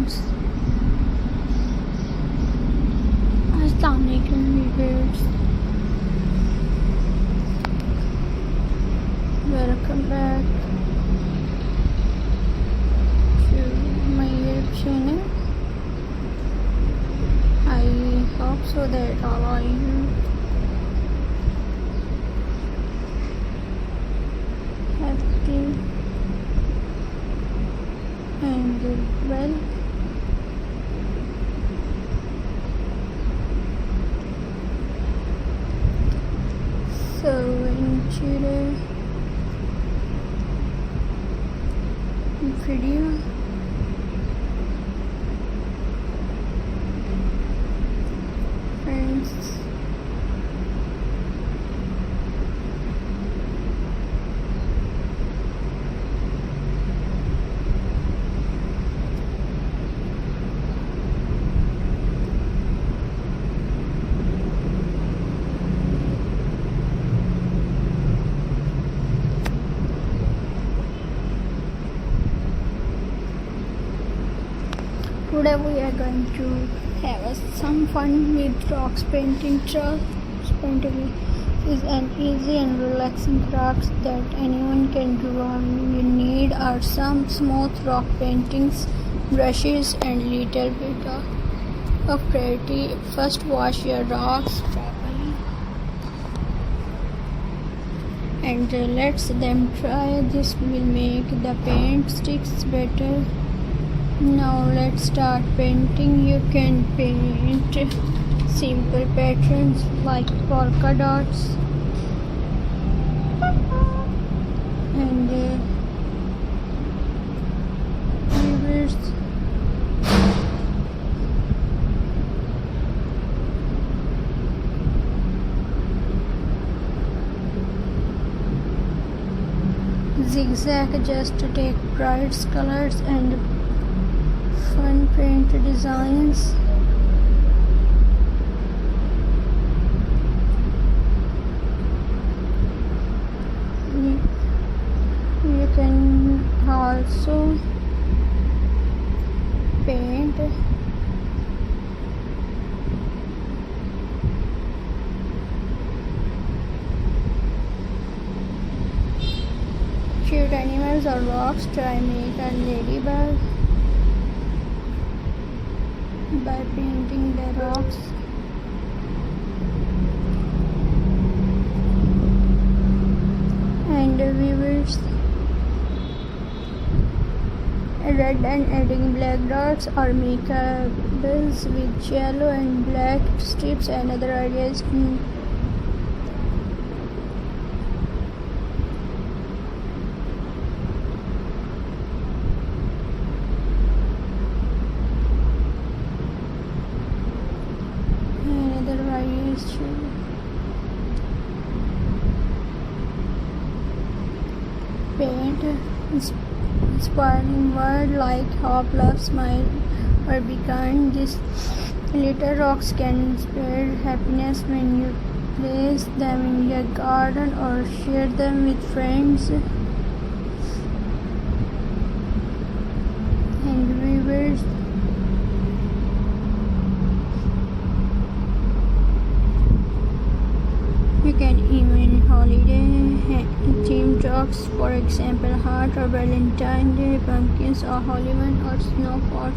friends. Assalamualaikum viewers. Welcome back to my YouTube channel. I hope so that all of you happy and well. So in today's video, friends, today we are going to have some fun with rocks painting. Rocks painting is an easy and relaxing craft that anyone can do. All you need are some smooth rock paintings, brushes, and little bit of creativity. First, wash your rocks properly and let them dry. This will make the paint sticks better. Now let's start painting. You can paint simple patterns like polka dots and rivers. Zigzag, just to take bright colors and fun paint designs. You can also paint cute animals or rocks. Try make a ladybug by painting the rocks. And viewers, red and adding black dots or make pebbles with yellow and black strips. Another idea is paint inspiring word like hope, love, smile, or be kind. These little rocks can spread happiness when you place them in your garden or share them with friends and viewers. You can even holiday themed rocks, for example heart or Valentine's Day, pumpkins or Halloween or snowfall.